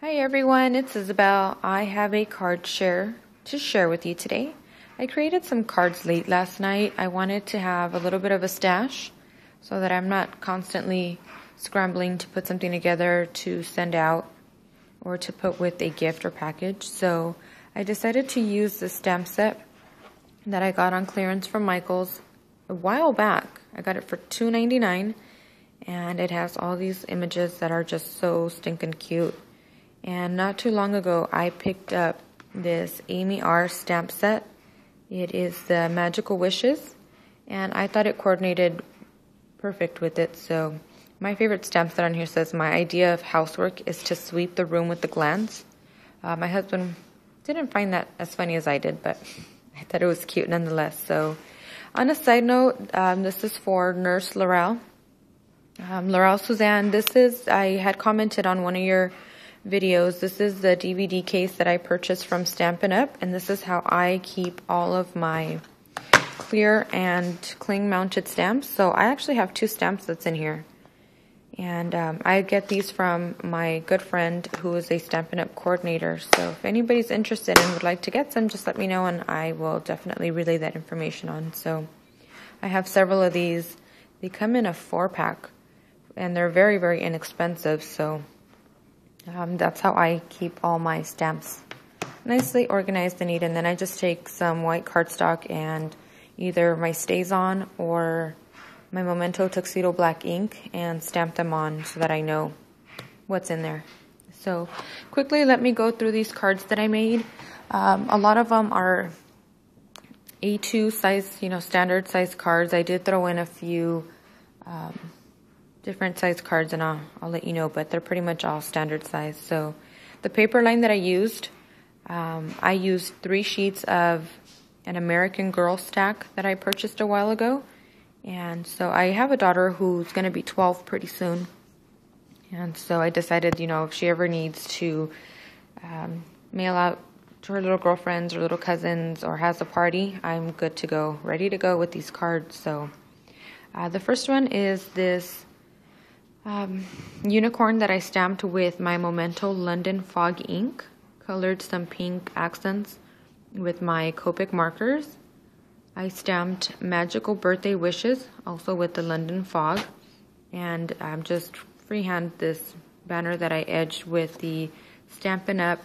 Hi everyone, it's Isabel. I have a card share to share with you today. I created some cards late last night. I wanted to have a little bit of a stash so that I'm not constantly scrambling to put something together to send out or to put with a gift or package. So I decided to use the stamp set that I got on clearance from Michaels a while back. I got it for $2.99 and it has all these images that are just so stinking cute. And not too long ago, I picked up this Amy R. stamp set. It is the Magical Wishes, and I thought it coordinated perfect with it. So my favorite stamp set on here says, "My idea of housework is to sweep the room with a glance." My husband didn't find that as funny as I did, but I thought it was cute nonetheless. So on a side note, this is for Nurse Laurel. Laurel Suzanne, I had commented on one of your videos. This is the DVD case that I purchased from Stampin' Up, and this is how I keep all of my clear and cling mounted stamps. So I actually have two stamps that's in here, and I get these from my good friend who is a Stampin' Up coordinator. So if anybody's interested and would like to get some, just let me know and I will definitely relay that information on. So I have several of these. They come in a 4-pack and they're very, very inexpensive. So that's how I keep all my stamps nicely organized and neat. And then I just take some white cardstock and either my StazOn or my Memento Tuxedo Black ink and stamp them on so that I know what's in there. So quickly, let me go through these cards that I made. A lot of them are A2 size, standard size cards. I did throw in a few different size cards, and I'll let you know, but they're pretty much all standard size. So the paper line that I used 3 sheets of an American Girl stack that I purchased a while ago. And so I have a daughter who's going to be 12 pretty soon. And so I decided, if she ever needs to mail out to her little girlfriends or little cousins or has a party, I'm good to go, ready to go with these cards. So the first one is this unicorn that I stamped with my Memento London Fog ink. Colored some pink accents with my Copic markers. I stamped Magical Birthday Wishes, also with the London Fog. And just freehand this banner that I edged with the Stampin' Up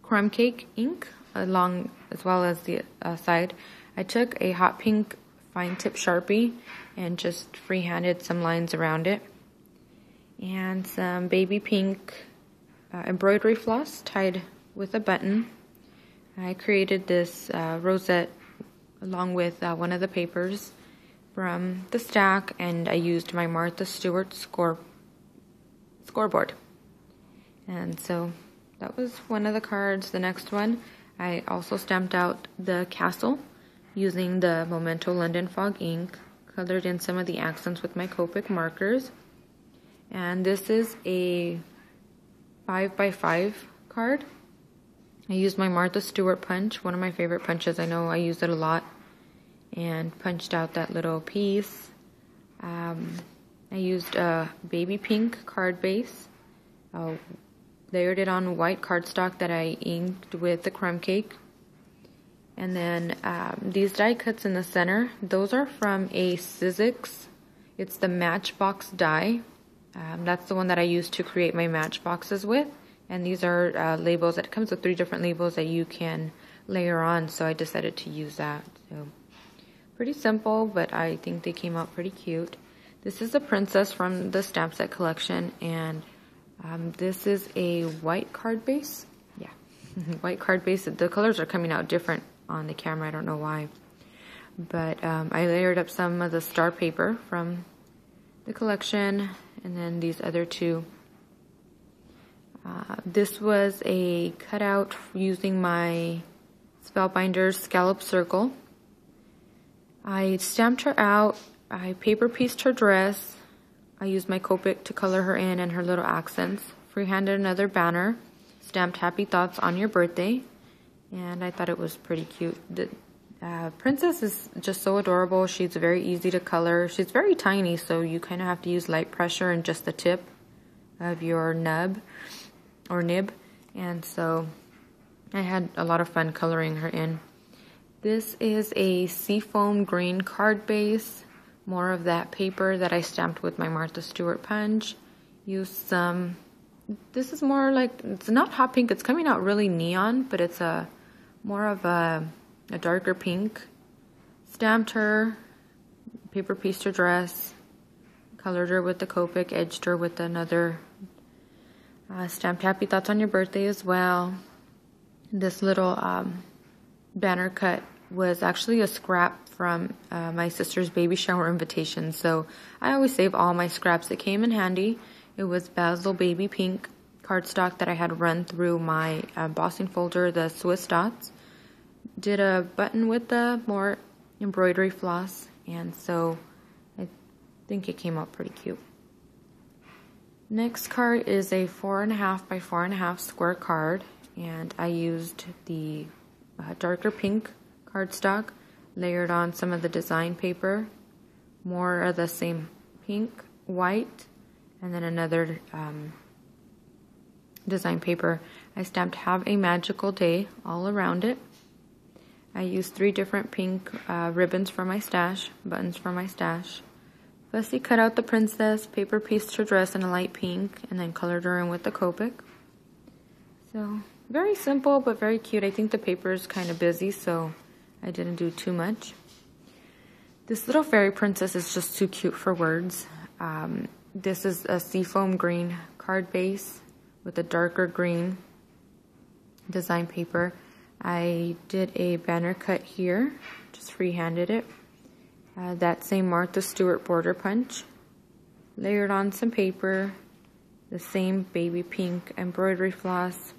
Crumb Cake ink, as well as the side. I took a hot pink fine tip Sharpie and just freehanded some lines around it. And some baby pink embroidery floss tied with a button. I created this rosette along with one of the papers from the stack, and I used my Martha Stewart scoreboard. And so that was one of the cards. The next one, I also stamped out the castle using the Memento London Fog ink, colored in some of the accents with my Copic markers. And this is a 5x5 card. I used my Martha Stewart punch, one of my favorite punches. I know I use it a lot, and punched out that little piece. I used a baby pink card base, layered it on white cardstock that I inked with the crumb cake. And then these die cuts in the center, those are from a Sizzix. It's the Matchbox die. That's the one that I used to create my matchboxes with. And these are labels. It comes with 3 different labels that you can layer on, so I decided to use that. So pretty simple, but I think they came out pretty cute. This is a princess from the stamp set collection, and this is a white card base. Yeah, white card base. The colors are coming out different on the camera, I don't know why. But I layered up some of the star paper from the collection, and then these other 2. This was a cutout using my Spellbinders Scallop Circle. I stamped her out, I paper pieced her dress, I used my Copic to color her in and her little accents, freehanded another banner, stamped Happy Thoughts on Your Birthday, and I thought it was pretty cute. The princess is just so adorable. She's very easy to color. She's very tiny, so you kind of have to use light pressure and just the tip of your nub. or nib, and so I had a lot of fun coloring her in. This is a seafoam green card base, more of that paper that I stamped with my Martha Stewart punch. Used some, this is more like, it's not hot pink, it's coming out really neon, but it's a more of a darker pink. Stamped her, paper pieced her dress, colored her with the Copic, edged her with another, stamped Happy Thoughts on Your Birthday as well. This little banner cut was actually a scrap from my sister's baby shower invitation, so I always save all my scraps. It came in handy. It was Basil Baby Pink cardstock that I had run through my embossing folder, the Swiss dots. Did a button with the more embroidery floss, and so I think it came out pretty cute. Next card is a 4.5 by 4.5 square card, and I used the darker pink cardstock, layered on some of the design paper, more of the same pink, white, and then another design paper. I stamped Have a Magical Day all around it. I used 3 different pink ribbons for my stash, buttons for my stash. Fussy cut out the princess, paper pieced her dress in a light pink, and then colored her in with the Copic. So, very simple, but very cute. I think the paper is kind of busy, so I didn't do too much. This little fairy princess is just too cute for words. This is a seafoam green card base with a darker green design paper. I did a banner cut here, just freehanded it. That same Martha Stewart border punch. Layered on some paper, the same baby pink embroidery floss,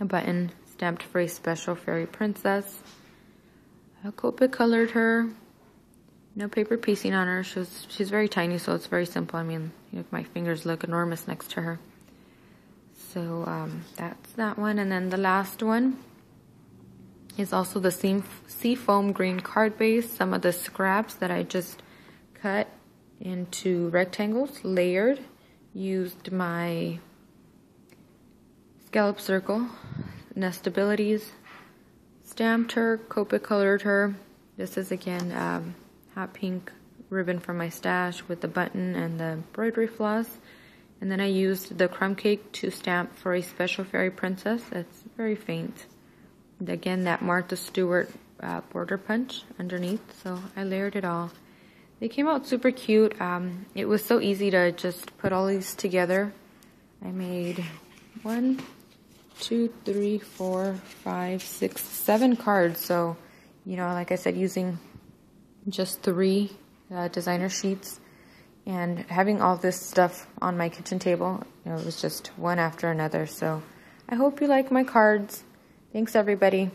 a button stamped for a special fairy princess. Copic colored her. No paper piecing on her. She's very tiny, so it's very simple. I mean, my fingers look enormous next to her. So that's that one. And then the last one is also the same seafoam green card base. Some of the scraps that I just cut into rectangles, layered. Used my scallop circle, nestabilities, stamped her, Copic colored her. This is again hot pink ribbon from my stash with the button and the embroidery floss. And then I used the crumb cake to stamp for a special fairy princess. It's very faint. And again, that Martha Stewart border punch underneath, so I layered it all. They came out super cute. It was so easy to just put all these together. I made 1, 2, 3, 4, 5, 6, 7 cards. So, like I said, using just 3 designer sheets and having all this stuff on my kitchen table, it was just one after another. So I hope you like my cards. Thanks, everybody.